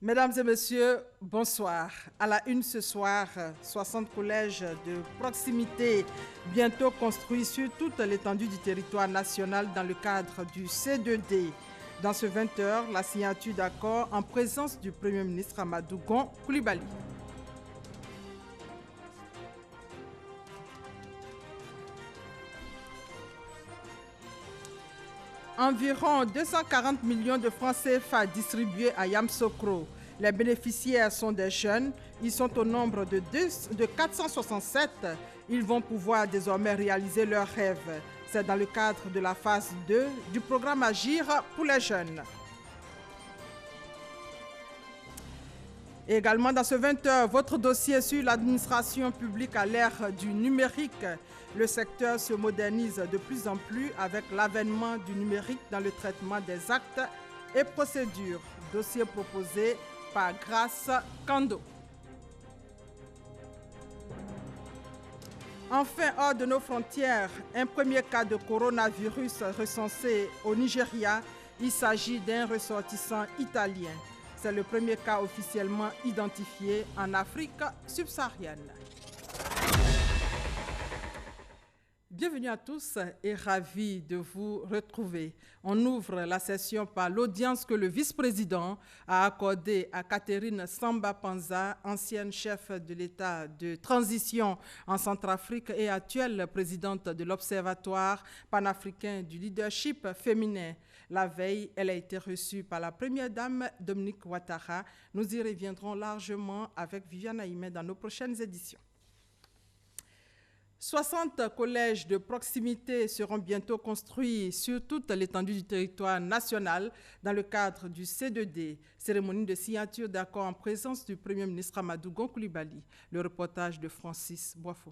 Mesdames et messieurs, bonsoir. À la une ce soir, 60 collèges de proximité bientôt construits sur toute l'étendue du territoire national dans le cadre du C2D. Dans ce 20h, la signature d'accord en présence du Premier ministre Amadou Gon Coulibaly. Environ 240 millions de francs CFA distribués à Yamoussoukro. Les bénéficiaires sont des jeunes. Ils sont au nombre de 467. Ils vont pouvoir désormais réaliser leurs rêves. C'est dans le cadre de la phase 2 du programme Agir pour les jeunes. Et également dans ce 20h, votre dossier sur l'administration publique à l'ère du numérique. Le secteur se modernise de plus en plus avec l'avènement du numérique dans le traitement des actes et procédures. Dossier proposé par Grace Kando. Enfin, hors de nos frontières, un premier cas de coronavirus recensé au Nigeria. Il s'agit d'un ressortissant italien. C'est le premier cas officiellement identifié en Afrique subsaharienne. Bienvenue à tous et ravi de vous retrouver. On ouvre la session par l'audience que le vice-président a accordée à Catherine Samba Panza, ancienne chef de l'État de transition en Centrafrique et actuelle présidente de l'Observatoire panafricain du leadership féminin. La veille, elle a été reçue par la première dame Dominique Ouattara. Nous y reviendrons largement avec Viviane Aïmé dans nos prochaines éditions. 60 collèges de proximité seront bientôt construits sur toute l'étendue du territoire national dans le cadre du C2D, cérémonie de signature d'accord en présence du Premier ministre Amadou Gon Coulibaly. Le reportage de Francis Boifo.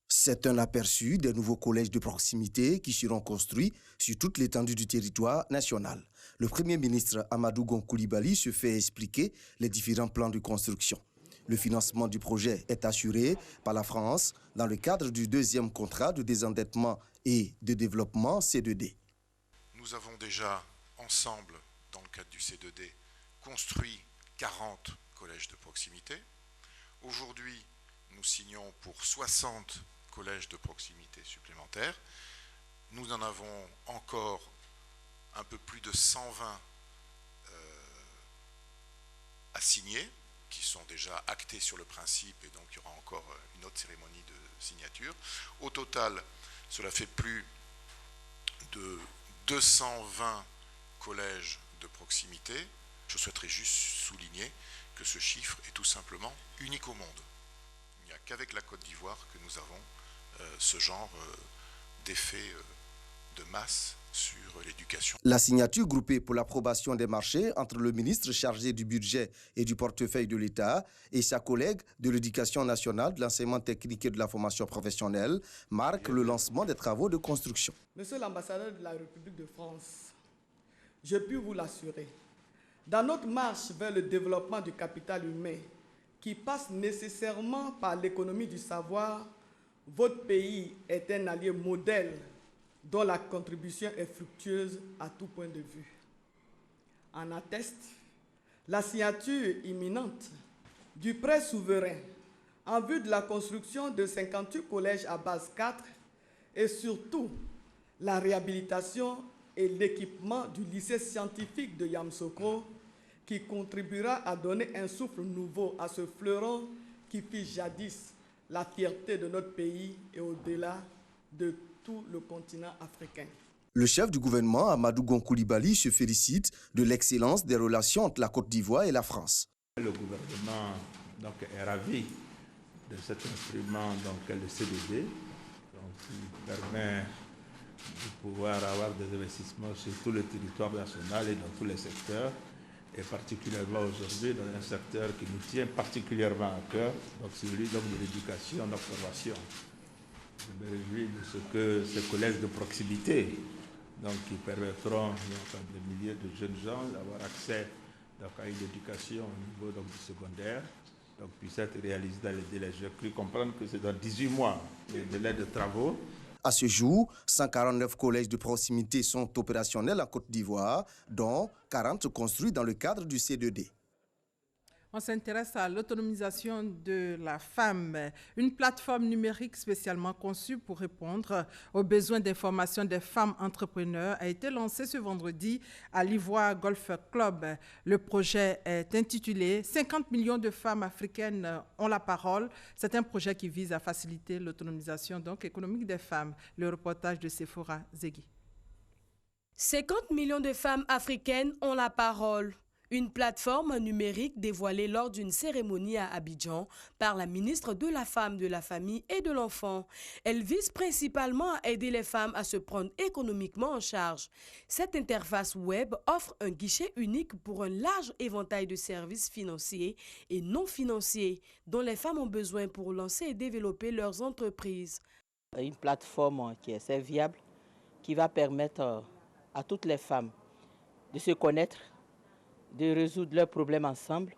C'est un aperçu des nouveaux collèges de proximité qui seront construits sur toute l'étendue du territoire national. Le Premier ministre Amadou Gon Coulibaly se fait expliquer les différents plans de construction. Le financement du projet est assuré par la France dans le cadre du deuxième contrat de désendettement et de développement C2D. Nous avons déjà ensemble, dans le cadre du C2D, construit 40 collèges de proximité. Aujourd'hui, nous signons pour 60 collèges de proximité supplémentaires. Nous en avons encore un peu plus de 120 à signer, qui sont déjà actés sur le principe, et donc il y aura encore une autre cérémonie de signature. Au total, cela fait plus de 220 collèges de proximité. Je souhaiterais juste souligner que ce chiffre est tout simplement unique au monde. Il n'y a qu'avec la Côte d'Ivoire que nous avons ce genre d'effet de masse sur l'éducation. La signature groupée pour l'approbation des marchés entre le ministre chargé du budget et du portefeuille de l'État et sa collègue de l'Éducation nationale, de l'enseignement technique et de la formation professionnelle marque le lancement des travaux de construction. Monsieur l'ambassadeur de la République de France, je puis vous l'assurer, dans notre marche vers le développement du capital humain, qui passe nécessairement par l'économie du savoir, votre pays est un allié modèle dont la contribution est fructueuse à tout point de vue. En atteste la signature imminente du prêt souverain en vue de la construction de 58 collèges à base 4 et surtout la réhabilitation et l'équipement du lycée scientifique de Yamoussoukro qui contribuera à donner un souffle nouveau à ce fleuron qui fit jadis la fierté de notre pays et au-delà de tout le continent africain. Le chef du gouvernement, Amadou Gon Coulibaly, se félicite de l'excellence des relations entre la Côte d'Ivoire et la France. Le gouvernement est ravi de cet instrument, le C2D, qui permet de pouvoir avoir des investissements sur tout le territoire national et dans tous les secteurs, et particulièrement aujourd'hui dans un secteur qui nous tient particulièrement à cœur, celui de l'éducation et de la formation. Je me réjouis de ce que ces collèges de proximité, qui permettront à des milliers de jeunes gens d'avoir accès à une éducation au niveau du secondaire, puisse être réalisé dans les délais. J'ai cru comprendre que c'est dans 18 mois le délai de travaux. À ce jour, 149 collèges de proximité sont opérationnels en Côte d'Ivoire, dont 40 construits dans le cadre du C2D. On s'intéresse à l'autonomisation de la femme, une plateforme numérique spécialement conçue pour répondre aux besoins d'information des femmes entrepreneurs a été lancée ce vendredi à l'Ivoire Golf Club. Le projet est intitulé « 50 millions de femmes africaines ont la parole ». C'est un projet qui vise à faciliter l'autonomisation économique des femmes. Le reportage de Sephora Zegui. 50 millions de femmes africaines ont la parole. Une plateforme numérique dévoilée lors d'une cérémonie à Abidjan par la ministre de la Femme, de la Famille et de l'Enfant. Elle vise principalement à aider les femmes à se prendre économiquement en charge. Cette interface web offre un guichet unique pour un large éventail de services financiers et non financiers dont les femmes ont besoin pour lancer et développer leurs entreprises. Une plateforme qui est assez viable, qui va permettre à toutes les femmes de se connaître, de résoudre leurs problèmes ensemble,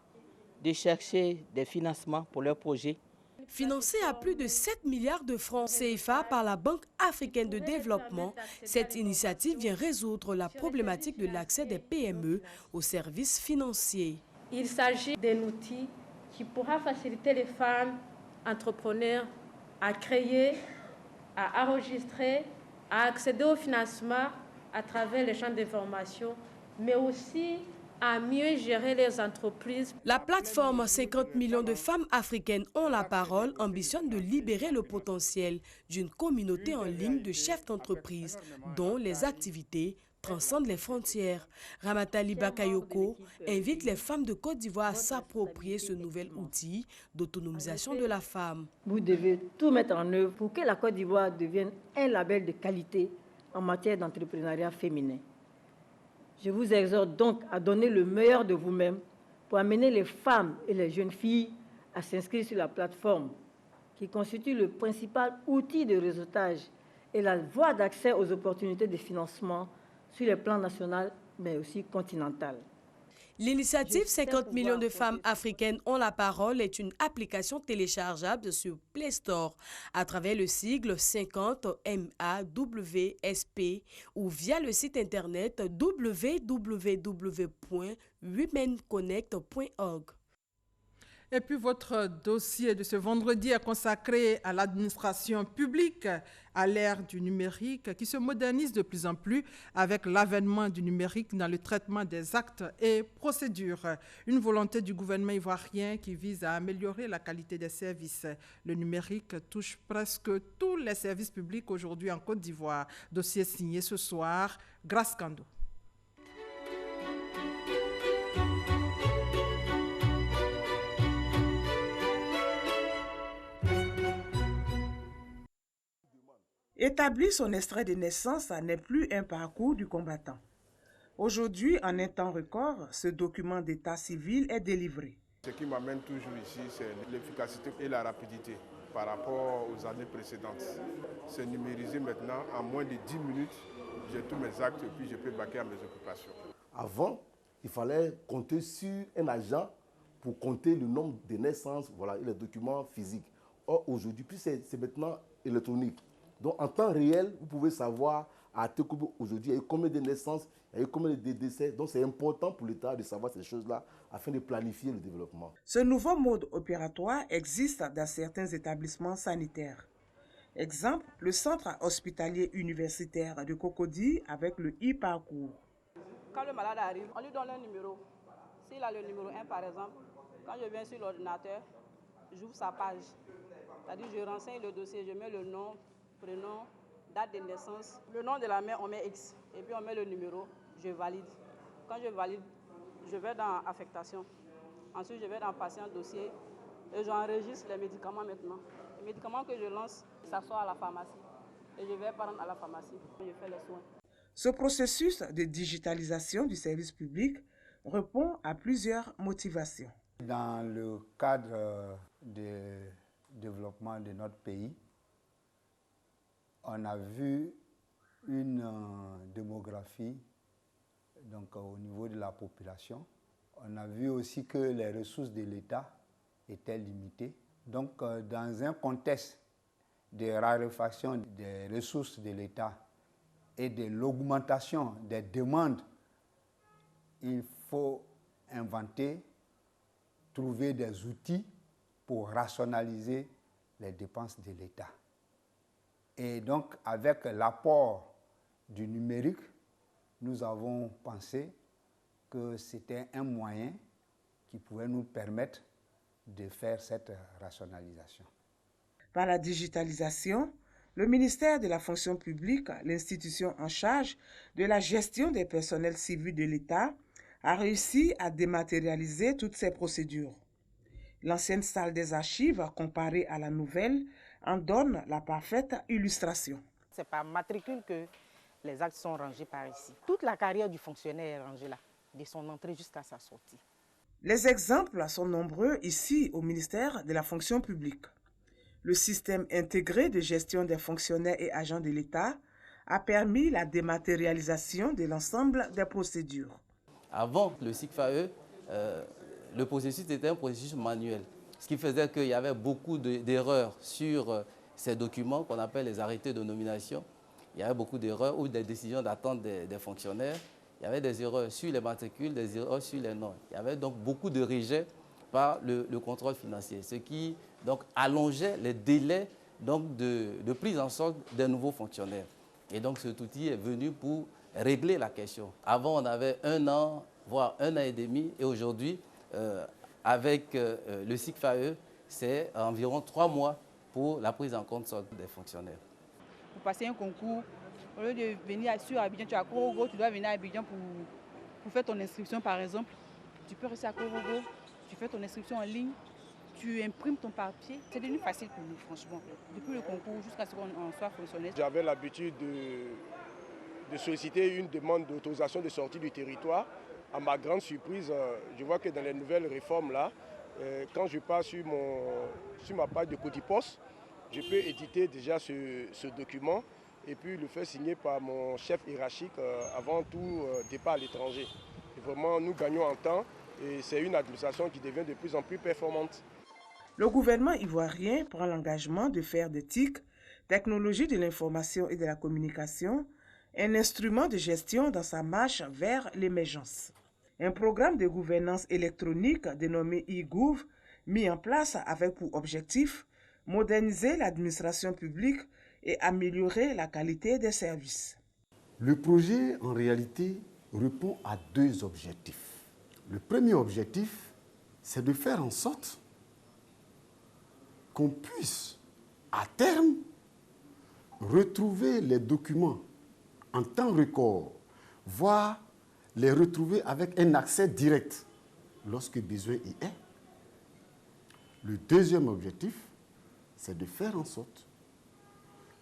de chercher des financements pour leurs projets. Financée à plus de 7 milliards de francs CFA par la Banque africaine de développement, cette initiative vient résoudre la problématique de l'accès des PME aux services financiers. Il s'agit d'un outil qui pourra faciliter les femmes entrepreneurs à créer, à enregistrer, à accéder au financement à travers les champs d'information, mais aussi à mieux gérer les entreprises. La plateforme 50 millions de femmes africaines ont la parole ambitionne de libérer le potentiel d'une communauté en ligne de chefs d'entreprise dont les activités transcendent les frontières. Ramatali Bakayoko invite les femmes de Côte d'Ivoire à s'approprier ce nouvel outil d'autonomisation de la femme. Vous devez tout mettre en œuvre pour que la Côte d'Ivoire devienne un label de qualité en matière d'entrepreneuriat féminin. Je vous exhorte donc à donner le meilleur de vous-même pour amener les femmes et les jeunes filles à s'inscrire sur la plateforme qui constitue le principal outil de réseautage et la voie d'accès aux opportunités de financement sur les plans national mais aussi continental. L'initiative 50 millions de femmes africaines ont la parole est une application téléchargeable sur Play Store à travers le sigle 50 MAWSP ou via le site internet www.womenconnect.org. Et puis votre dossier de ce vendredi est consacré à l'administration publique à l'ère du numérique qui se modernise de plus en plus avec l'avènement du numérique dans le traitement des actes et procédures. Une volonté du gouvernement ivoirien qui vise à améliorer la qualité des services. Le numérique touche presque tous les services publics aujourd'hui en Côte d'Ivoire. Dossier signé ce soir, Grace Kando. Établir son extrait de naissance n'est plus un parcours du combattant. Aujourd'hui, en un temps record, ce document d'état civil est délivré. Ce qui m'amène toujours ici, c'est l'efficacité et la rapidité par rapport aux années précédentes. C'est numérisé maintenant, en moins de 10 minutes, j'ai tous mes actes et puis je peux vaquer à mes occupations. Avant, il fallait compter sur un agent pour compter le nombre de naissances, voilà, et les documents physiques. Or, aujourd'hui, puis c'est maintenant électronique. Donc, en temps réel, vous pouvez savoir à Tekoubou aujourd'hui, il y a eu combien de naissances, il y a eu combien de décès. Donc, c'est important pour l'État de savoir ces choses-là afin de planifier le développement. Ce nouveau mode opératoire existe dans certains établissements sanitaires. Exemple, le centre hospitalier universitaire de Cocody avec le e-parcours. Quand le malade arrive, on lui donne un numéro. S'il a le numéro 1 par exemple, quand je viens sur l'ordinateur, j'ouvre sa page. C'est-à-dire je renseigne le dossier, je mets le nom, prénom, date de naissance. Le nom de la mère, on met X. Et puis on met le numéro, je valide. Quand je valide, je vais dans affectation. Ensuite, je vais dans patient dossier et j'enregistre les médicaments maintenant. Les médicaments que je lance, ça sort à la pharmacie. Et je vais prendre à la pharmacie. Je fais les soins. Ce processus de digitalisation du service public répond à plusieurs motivations. Dans le cadre du développement de notre pays, on a vu une démographie donc, au niveau de la population. On a vu aussi que les ressources de l'État étaient limitées. Donc, dans un contexte des raréfactions des ressources de l'État et de l'augmentation des demandes, il faut inventer, trouver des outils pour rationaliser les dépenses de l'État. Et donc, avec l'apport du numérique, nous avons pensé que c'était un moyen qui pouvait nous permettre de faire cette rationalisation. Par la digitalisation, le ministère de la fonction publique, l'institution en charge de la gestion des personnels civils de l'État, a réussi à dématérialiser toutes ces procédures. L'ancienne salle des archives, comparée à la nouvelle, en donne la parfaite illustration. C'est par matricule que les actes sont rangés par ici. Toute la carrière du fonctionnaire est rangée là, de son entrée jusqu'à sa sortie. Les exemples sont nombreux ici au ministère de la fonction publique. Le système intégré de gestion des fonctionnaires et agents de l'État a permis la dématérialisation de l'ensemble des procédures. Avant le SICFAE, le processus était un processus manuel, ce qui faisait qu'il y avait beaucoup d'erreurs sur ces documents qu'on appelle les arrêtés de nomination. Il y avait beaucoup d'erreurs ou des décisions d'attente des fonctionnaires. Il y avait des erreurs sur les matricules, des erreurs sur les noms. Il y avait donc beaucoup de rejets par le contrôle financier, ce qui donc allongeait les délais donc, de prise en charge des nouveaux fonctionnaires. Et donc cet outil est venu pour régler la question. Avant, on avait 1 an, voire 1 an et demi, et aujourd'hui, avec le SICFAE, c'est environ 3 mois pour la prise en compte des fonctionnaires. Pour passer un concours, au lieu de venir sur Abidjan, tu es à Korogo, tu dois venir à Abidjan pour faire ton inscription par exemple. Tu peux rester à Korogo, tu fais ton inscription en ligne, tu imprimes ton papier. C'est devenu facile pour nous, franchement. Depuis le concours jusqu'à ce qu'on soit fonctionnaire. J'avais l'habitude de solliciter une demande d'autorisation de sortie du territoire. À ma grande surprise, je vois que dans les nouvelles réformes-là, quand je pars sur ma page de Codipost, je peux éditer déjà ce document et puis le faire signer par mon chef hiérarchique avant tout départ à l'étranger. Vraiment, nous gagnons en temps et c'est une administration qui devient de plus en plus performante. Le gouvernement ivoirien prend l'engagement de faire des TIC, technologie de l'information et de la communication, un instrument de gestion dans sa marche vers l'émergence. Un programme de gouvernance électronique dénommé e-Gouv, mis en place avec pour objectif moderniser l'administration publique et améliorer la qualité des services. Le projet, en réalité, répond à 2 objectifs. Le premier objectif, c'est de faire en sorte qu'on puisse, à terme, retrouver les documents en temps record, voire les retrouver avec un accès direct lorsque besoin y est. Le deuxième objectif, c'est de faire en sorte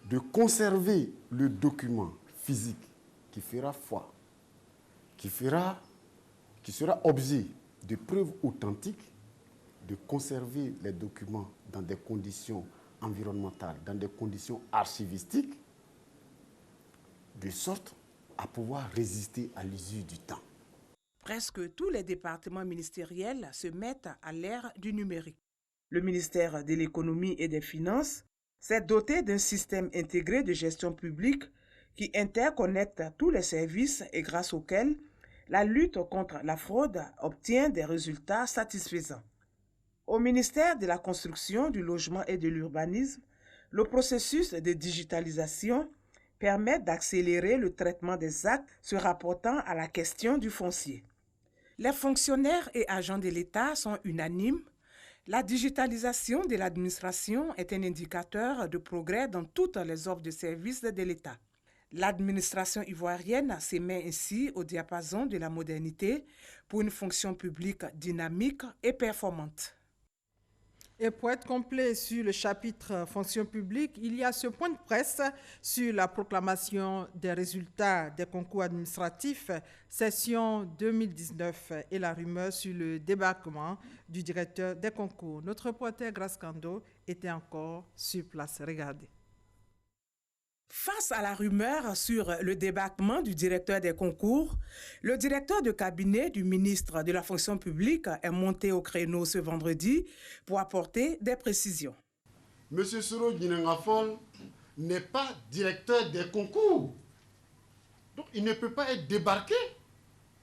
de conserver le document physique qui fera foi, qui sera objet de preuves authentiques, de conserver les documents dans des conditions environnementales, dans des conditions archivistiques, de sorte à pouvoir résister à l'usure du temps. Presque tous les départements ministériels se mettent à l'ère du numérique. Le ministère de l'Économie et des Finances s'est doté d'un système intégré de gestion publique qui interconnecte tous les services et grâce auquel la lutte contre la fraude obtient des résultats satisfaisants. Au ministère de la Construction, du Logement et de l'Urbanisme, le processus de digitalisation permet d'accélérer le traitement des actes se rapportant à la question du foncier. Les fonctionnaires et agents de l'État sont unanimes. La digitalisation de l'administration est un indicateur de progrès dans toutes les offres de services de l'État. L'administration ivoirienne se met ainsi au diapason de la modernité pour une fonction publique dynamique et performante. Et pour être complet sur le chapitre fonction publique, il y a ce point de presse sur la proclamation des résultats des concours administratifs, session 2019, et la rumeur sur le débarquement du directeur des concours. Notre reporter Grace Kando était encore sur place. Regardez. Face à la rumeur sur le débarquement du directeur des concours, le directeur de cabinet du ministre de la fonction publique est monté au créneau ce vendredi pour apporter des précisions. M. Soro Djinengafol n'est pas directeur des concours. Donc il ne peut pas être débarqué.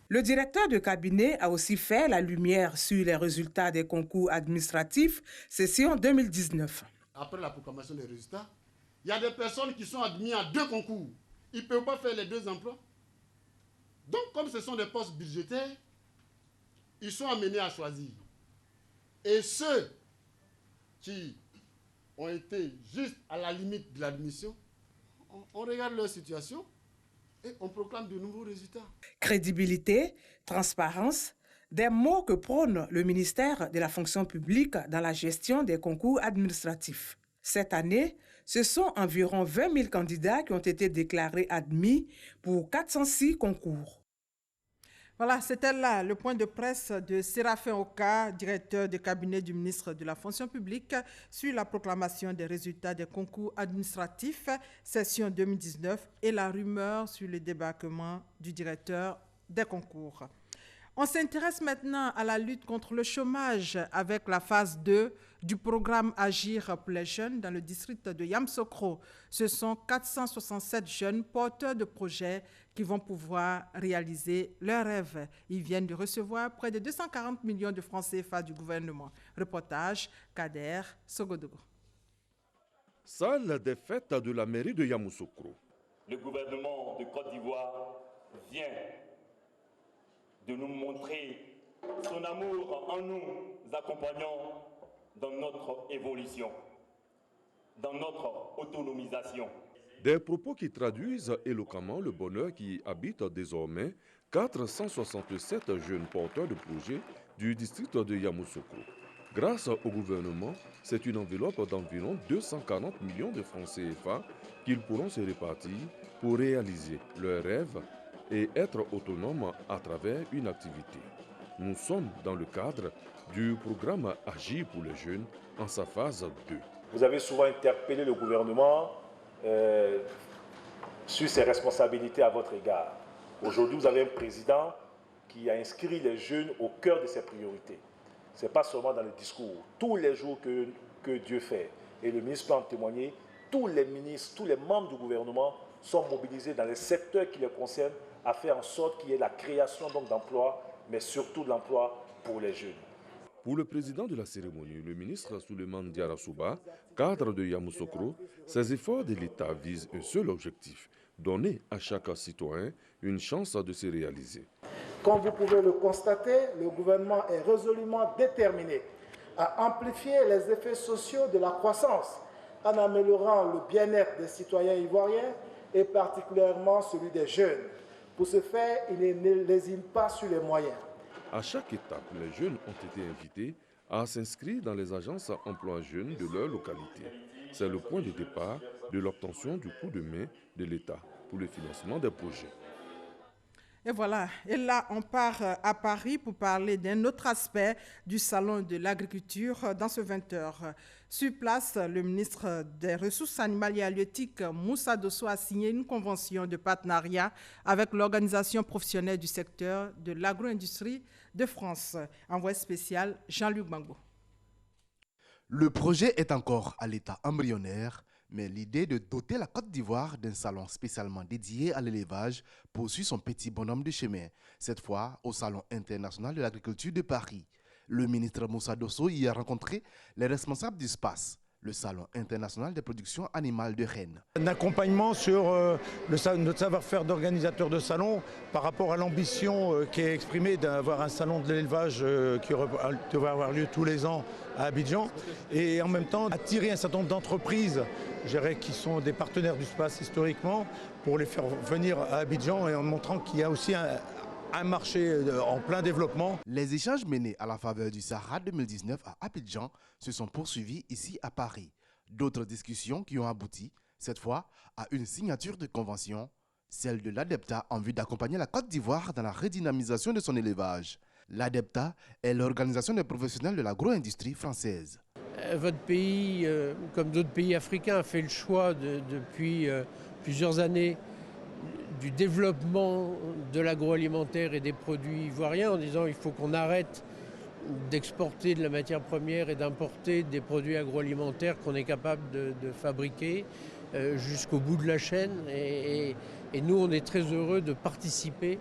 Le directeur de cabinet a aussi fait la lumière sur les résultats des concours administratifs session 2019. Après la proclamation des résultats, il y a des personnes qui sont admises à 2 concours. Ils ne peuvent pas faire les 2 emplois. Donc, comme ce sont des postes budgétaires, ils sont amenés à choisir. Et ceux qui ont été juste à la limite de l'admission, on regarde leur situation et on proclame de nouveaux résultats. Crédibilité, transparence, des mots que prône le ministère de la fonction publique dans la gestion des concours administratifs. Cette année, ce sont environ 20 000 candidats qui ont été déclarés admis pour 406 concours. Voilà, c'était là le point de presse de Séraphin Oka, directeur de cabinet du ministre de la fonction publique, sur la proclamation des résultats des concours administratifs, session 2019, et la rumeur sur le débarquement du directeur des concours. On s'intéresse maintenant à la lutte contre le chômage avec la phase 2 du programme Agir pour les jeunes dans le district de Yamoussoukro. Ce sont 467 jeunes porteurs de projets qui vont pouvoir réaliser leurs rêves. Ils viennent de recevoir près de 240 millions de francs CFA du gouvernement. Reportage Kader Sogodogo. Salle des fêtes de la mairie de Yamoussoukro. Le gouvernement de Côte d'Ivoire vient de nous montrer son amour en nous accompagnant dans notre évolution, dans notre autonomisation. Des propos qui traduisent éloquemment le bonheur qui habite désormais 467 jeunes porteurs de projets du district de Yamoussoukro. Grâce au gouvernement, c'est une enveloppe d'environ 240 millions de francs CFA qu'ils pourront se répartir pour réaliser leurs rêves et être autonomes à travers une activité. Nous sommes dans le cadre du programme Agir pour les jeunes en sa phase 2. Vous avez souvent interpellé le gouvernement sur ses responsabilités à votre égard. Aujourd'hui, vous avez un président qui a inscrit les jeunes au cœur de ses priorités. Ce n'est pas seulement dans le discours. Tous les jours que Dieu fait, et le ministre peut en témoigner, tous les ministres, tous les membres du gouvernement sont mobilisés dans les secteurs qui les concernent à faire en sorte qu'il y ait la création d'emplois, mais surtout de l'emploi pour les jeunes. Pour le président de la cérémonie, le ministre Souleymane Diarra-Souba, cadre de Yamoussoukro, ces efforts de l'État visent un seul objectif, donner à chaque citoyen une chance de se réaliser. Comme vous pouvez le constater, le gouvernement est résolument déterminé à amplifier les effets sociaux de la croissance en améliorant le bien-être des citoyens ivoiriens et particulièrement celui des jeunes. Pour ce faire, il ne lésine pas sur les moyens. À chaque étape, les jeunes ont été invités à s'inscrire dans les agences emploi jeunes de leur localité. C'est le point de départ de l'obtention du coup de main de l'État pour le financement des projets. Et voilà, et là on part à Paris pour parler d'un autre aspect du salon de l'agriculture dans ce 20h. Sur place, le ministre des Ressources animales et halieutiques, Moussa Dosso, a signé une convention de partenariat avec l'organisation professionnelle du secteur de l'agro-industrie de France. Envoyé spécial Jean-Luc Bango. Le projet est encore à l'état embryonnaire, mais l'idée de doter la Côte d'Ivoire d'un salon spécialement dédié à l'élevage poursuit son petit bonhomme de chemin, cette fois au Salon international de l'agriculture de Paris. Le ministre Moussa Dosso y a rencontré les responsables du SPACE, le Salon international des productions animales de Rennes. Un accompagnement sur notre savoir-faire d'organisateur de salon par rapport à l'ambition qui est exprimée d'avoir un salon de l'élevage qui devrait avoir lieu tous les ans à Abidjan, et en même temps attirer un certain nombre d'entreprises qui sont des partenaires du SPACE historiquement pour les faire venir à Abidjan, et en montrant qu'il y a aussi un marché en plein développement. Les échanges menés à la faveur du Sahara 2019 à Abidjan se sont poursuivis ici à Paris. D'autres discussions qui ont abouti, cette fois, à une signature de convention, celle de l'ADEPTA en vue d'accompagner la Côte d'Ivoire dans la redynamisation de son élevage. L'ADEPTA est l'organisation des professionnels de l'agro-industrie française. Votre pays, comme d'autres pays africains, a fait le choix depuis plusieurs années du développement de l'agroalimentaire et des produits ivoiriens en disant qu'il faut qu'on arrête d'exporter de la matière première et d'importer des produits agroalimentaires qu'on est capable de fabriquer jusqu'au bout de la chaîne. Et nous, on est très heureux de participer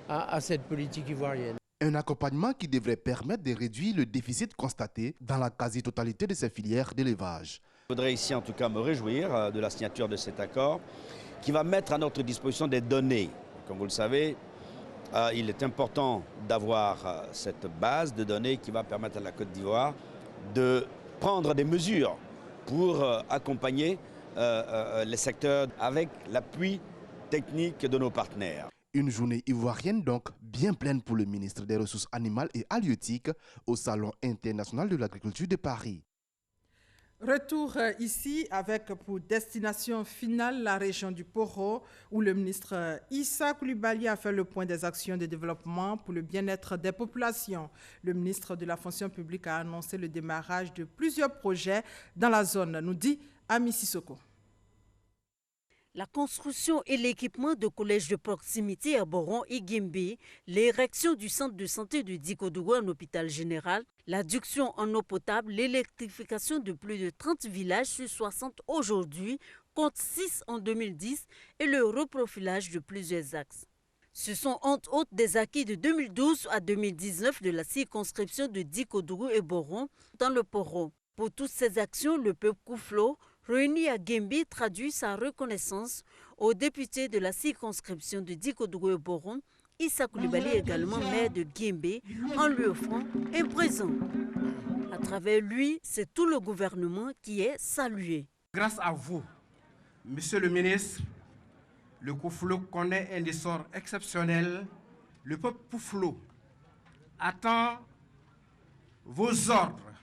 à cette politique ivoirienne. Un accompagnement qui devrait permettre de réduire le déficit constaté dans la quasi-totalité de ces filières d'élevage. Je voudrais ici en tout cas me réjouir de la signature de cet accord qui va mettre à notre disposition des données. Comme vous le savez, il est important d'avoir cette base de données qui va permettre à la Côte d'Ivoire de prendre des mesures pour accompagner les secteurs avec l'appui technique de nos partenaires. Une journée ivoirienne donc bien pleine pour le ministre des Ressources animales et halieutiques au Salon international de l'agriculture de Paris. Retour ici avec pour destination finale la région du Poro où le ministre Issa Coulibaly a fait le point des actions de développement pour le bien-être des populations. Le ministre de la fonction publique a annoncé le démarrage de plusieurs projets dans la zone, nous dit Ami Sissoko. La construction et l'équipement de collèges de proximité à Boron et Guimbé, l'érection du centre de santé de Dikodougou en hôpital général, l'adduction en eau potable, l'électrification de plus de 30 villages sur 60 aujourd'hui, contre 6 en 2010 et le reprofilage de plusieurs axes. Ce sont entre autres des acquis de 2012 à 2019 de la circonscription de Dikodougou et Boron dans le Poro. Pour toutes ces actions, le peuple Kouflo, réuni à Guimbé, traduit sa reconnaissance au député de la circonscription de Dikodougou et Boron, Issa Coulibaly, également maire de Guimbé, en lui offrant un présent. À travers lui, c'est tout le gouvernement qui est salué. Grâce à vous, monsieur le ministre, le Kouflo connaît un essor exceptionnel. Le peuple Kouflo attend vos ordres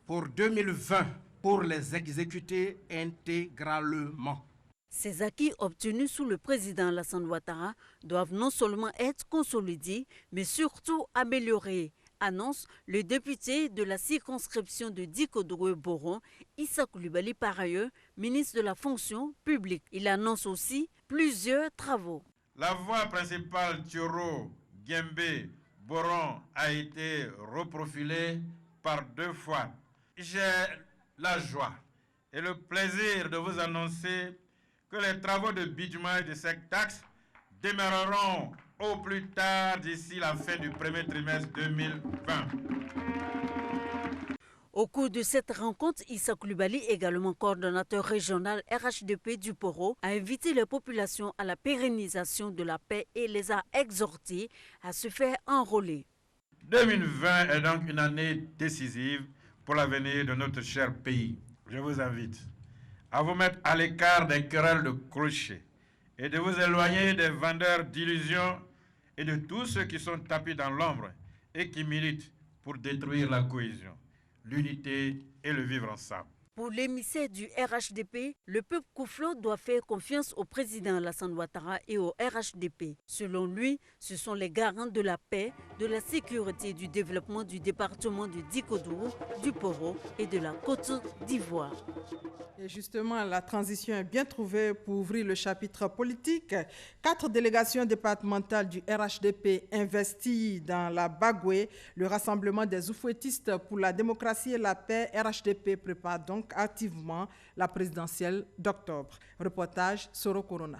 pour 2020 pour les exécuter intégralement. Ces acquis obtenus sous le président Alassane Ouattara doivent non seulement être consolidés, mais surtout améliorés, annonce le député de la circonscription de Dikodougou et Boron, Issa Coulibaly, par ailleurs ministre de la fonction publique. Il annonce aussi plusieurs travaux. La voie principale Thioro-Guimbé-Boron a été reprofilée par 2 fois. J'ai la joie et le plaisir de vous annoncer que les travaux de bidouillage de cette taxe démarreront au plus tard d'ici la fin du premier trimestre 2020. Au cours de cette rencontre, Issa Coulibaly, également coordonnateur régional RHDP du Poro, a invité les populations à la pérennisation de la paix et les a exhortés à se faire enrôler. 2020 est donc une année décisive pour l'avenir de notre cher pays. Je vous invite à vous mettre à l'écart des querelles de crochet et de vous éloigner des vendeurs d'illusions et de tous ceux qui sont tapis dans l'ombre et qui militent pour détruire la cohésion, l'unité et le vivre ensemble. Pour l'émissaire du RHDP, le peuple Kouflo doit faire confiance au président Alassane Ouattara et au RHDP. Selon lui, ce sont les garants de la paix, de la sécurité et du développement du département du Dikodougou, du Poro et de la Côte d'Ivoire. Et justement, la transition est bien trouvée pour ouvrir le chapitre politique. 4 délégations départementales du RHDP investies dans la Bagoué, le rassemblement des oufouettistes pour la démocratie et la paix. RHDP prépare donc activement la présidentielle d'octobre. Reportage Soro Corona.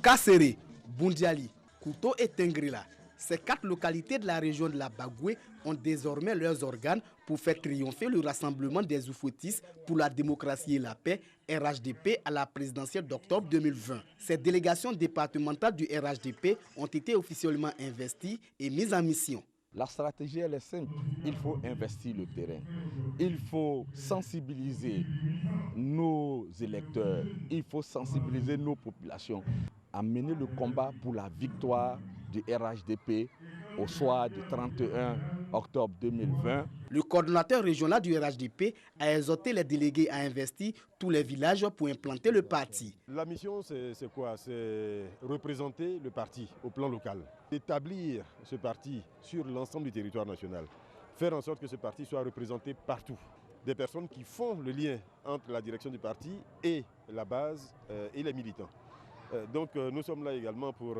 Kasséré, Bundiali, Kouto et Tengrila. Ces 4 localités de la région de la Bagoué ont désormais leurs organes pour faire triompher le rassemblement des oufouettistes pour la démocratie et la paix, RHDP, à la présidentielle d'octobre 2020. Ces délégations départementales du RHDP ont été officiellement investies et mises en mission. La stratégie, elle est simple. Il faut investir le terrain. Il faut sensibiliser nos électeurs. Il faut sensibiliser nos populations à mener le combat pour la victoire du RHDP au soir du 31 octobre 2020. Le coordonnateur régional du RHDP a exhorté les délégués à investir tous les villages pour implanter le parti. La mission, c'est quoi? C'est représenter le parti au plan local. Établir ce parti sur l'ensemble du territoire national. Faire en sorte que ce parti soit représenté partout. Des personnes qui font le lien entre la direction du parti et la base et les militants. Donc nous sommes là également pour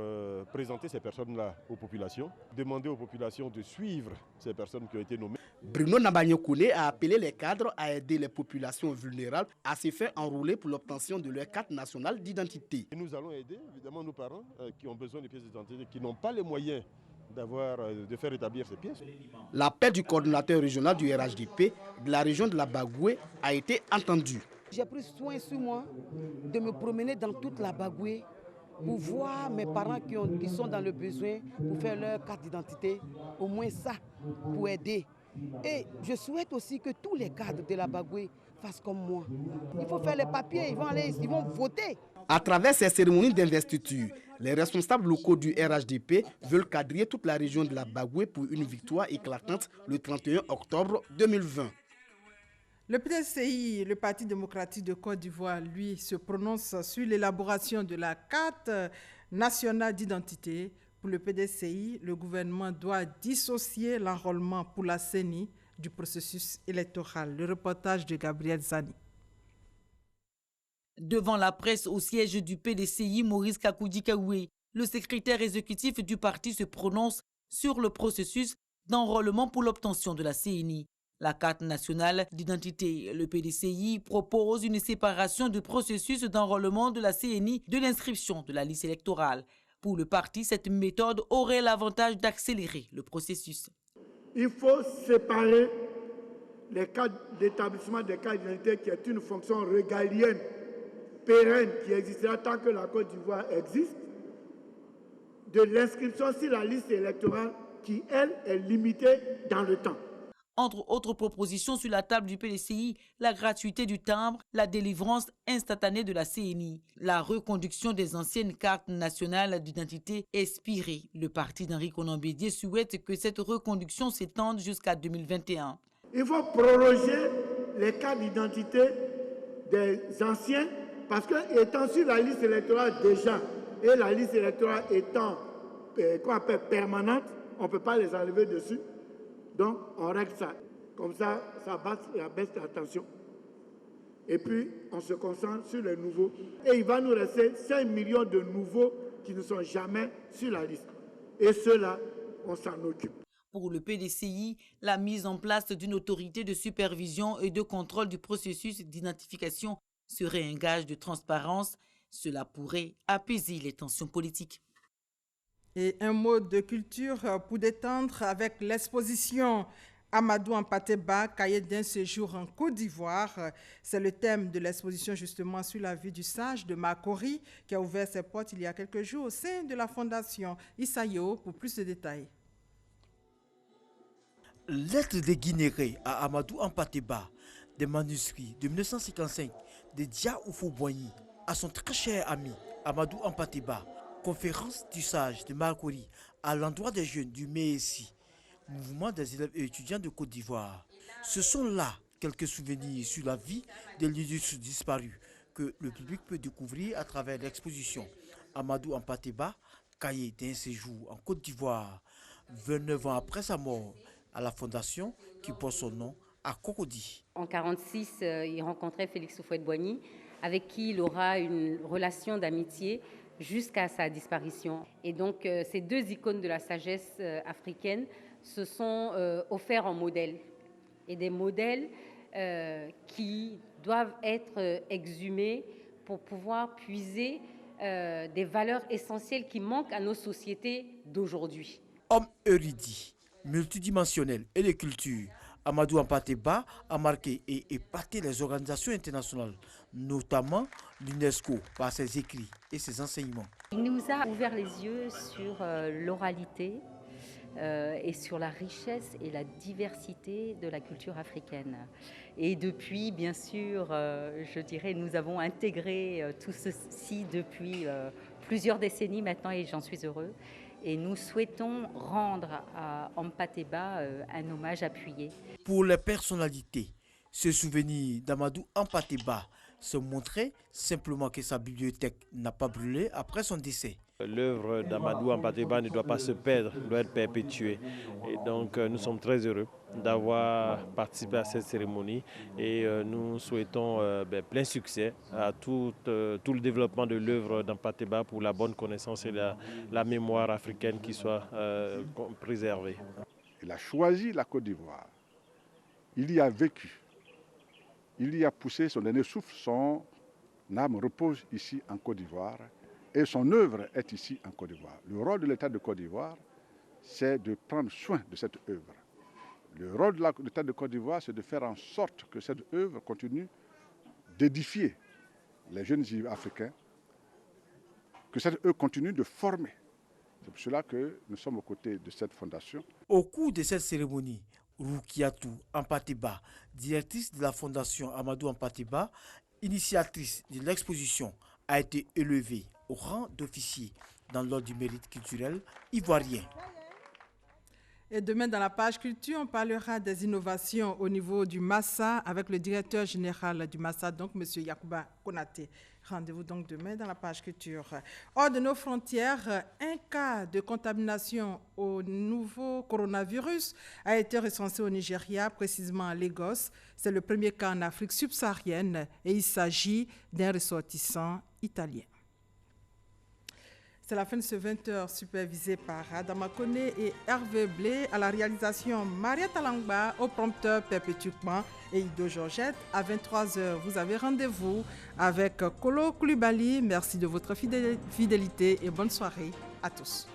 présenter ces personnes-là aux populations, demander aux populations de suivre ces personnes qui ont été nommées. Bruno Nabagno-Koné a appelé les cadres à aider les populations vulnérables à se faire enrôler pour l'obtention de leur carte nationale d'identité. Nous allons aider évidemment nos parents qui ont besoin de pièces d'identité, qui n'ont pas les moyens de faire établir ces pièces. L'appel du coordonnateur régional du RHDP de la région de la Bagoué a été entendu. J'ai pris soin sur moi de me promener dans toute la Bagoué pour voir mes parents qui sont dans le besoin pour faire leur carte d'identité, au moins ça, pour aider. Et je souhaite aussi que tous les cadres de la Bagoué fassent comme moi. Il faut faire les papiers, ils vont voter. À travers ces cérémonies d'investiture, les responsables locaux du RHDP veulent quadriller toute la région de la Bagoué pour une victoire éclatante le 31 octobre 2020. Le PDCI, le Parti démocratique de Côte d'Ivoire, lui, se prononce sur l'élaboration de la carte nationale d'identité. Pour le PDCI, le gouvernement doit dissocier l'enrôlement pour la CENI du processus électoral. Le reportage de Gabriel Zani. Devant la presse au siège du PDCI, Maurice Kakoudi-Kaoué, le secrétaire exécutif du parti se prononce sur le processus d'enrôlement pour l'obtention de la CENI. La carte nationale d'identité, le PDCI propose une séparation du processus d'enrôlement de la CENI de l'inscription de la liste électorale. Pour le parti, cette méthode aurait l'avantage d'accélérer le processus. Il faut séparer les cas d'établissement des cartes d'identité qui est une fonction régalienne, pérenne, qui existera tant que la Côte d'Ivoire existe, de l'inscription sur la liste électorale qui, elle, est limitée dans le temps. Entre autres propositions sur la table du PDCI, la gratuité du timbre, la délivrance instantanée de la CENI, la reconduction des anciennes cartes nationales d'identité expirées. Le parti d'Henri Konan Bédié souhaite que cette reconduction s'étende jusqu'à 2021. Il faut proroger les cartes d'identité des anciens parce que étant sur la liste électorale déjà et la liste électorale étant permanente, on ne peut pas les enlever dessus. Donc, on règle ça. Comme ça, ça baisse la tension. Et puis, on se concentre sur les nouveaux. Et il va nous rester 5 millions de nouveaux qui ne sont jamais sur la liste. Et ceux-là, on s'en occupe. Pour le PDCI, la mise en place d'une autorité de supervision et de contrôle du processus d'identification serait un gage de transparence. Cela pourrait apaiser les tensions politiques. Et un mot de culture pour détendre avec l'exposition Amadou Hampâté-Bâ, cahier d'un séjour en Côte d'Ivoire. C'est le thème de l'exposition justement sur la vie du sage de Makori qui a ouvert ses portes il y a quelques jours au sein de la fondation Isayo pour plus de détails. Lettre de Guinéré à Amadou Hampâté-Bâ, des manuscrits de 1955 de Dia Oufou-Boigny à son très cher ami Amadou Hampâté-Bâ. Conférence du sage de Makori à l'endroit des jeunes du MESI, mouvement des élèves et étudiants de Côte d'Ivoire. Ce sont là quelques souvenirs sur la vie des illustres disparus que le public peut découvrir à travers l'exposition Amadou Hampâté-Bâ, cahier d'un séjour en Côte d'Ivoire, 29 ans après sa mort, à la fondation qui porte son nom à Cocody. En 1946, il rencontrait Félix Houphouët-Boigny, avec qui il aura une relation d'amitié jusqu'à sa disparition. Et donc, ces deux icônes de la sagesse africaine se sont offerts en modèles. Et des modèles qui doivent être exhumés pour pouvoir puiser des valeurs essentielles qui manquent à nos sociétés d'aujourd'hui. Homme érudit, multidimensionnel et de culture, Amadou Hampâté-Bâ a marqué et épaté les organisations internationales, notamment l'UNESCO, par ses écrits et ses enseignements. Il nous a ouvert les yeux sur l'oralité et sur la richesse et la diversité de la culture africaine. Et depuis, bien sûr, je dirais, nous avons intégré tout ceci depuis plusieurs décennies maintenant et j'en suis heureux. Et nous souhaitons rendre à Hampâté-Bâ un hommage appuyé. Pour les personnalités, ce souvenir d'Amadou Hampâté-Bâ se montrait simplement que sa bibliothèque n'a pas brûlé après son décès. L'œuvre d'Amadou Hampâté-Bâ ne doit pas se perdre, doit être perpétuée. Et donc nous sommes très heureux d'avoir participé à cette cérémonie et nous souhaitons plein succès à tout le développement de l'œuvre d'Hampâté-Bâ pour la bonne connaissance et la mémoire africaine qui soit préservée. Il a choisi la Côte d'Ivoire, il y a vécu, il y a poussé son dernier souffle, son âme repose ici en Côte d'Ivoire. Et son œuvre est ici en Côte d'Ivoire. Le rôle de l'État de Côte d'Ivoire, c'est de prendre soin de cette œuvre. Le rôle de l'État de Côte d'Ivoire, c'est de faire en sorte que cette œuvre continue d'édifier les jeunes africains, que cette œuvre continue de former. C'est pour cela que nous sommes aux côtés de cette fondation. Au cours de cette cérémonie, Roukiatou Hampâté-Bâ, directrice de la fondation Amadou Hampâté-Bâ, initiatrice de l'exposition, a été élevée au rang d'officier dans l'ordre du mérite culturel ivoirien. Et demain, dans la page culture, on parlera des innovations au niveau du Massa avec le directeur général du Massa, donc M. Yacouba Konaté. Rendez-vous donc demain dans la page culture. Hors de nos frontières, un cas de contamination au nouveau coronavirus a été recensé au Nigeria, précisément à Lagos. C'est le premier cas en Afrique subsaharienne et il s'agit d'un ressortissant italien. C'est la fin de ce 20h supervisé par Adama Kone et Hervé Blé. À la réalisation, Maria Talangba, au prompteur perpétuellement et Ido Georgette. À 23h, vous avez rendez-vous avec Kolo Koulibaly. Merci de votre fidélité et bonne soirée à tous.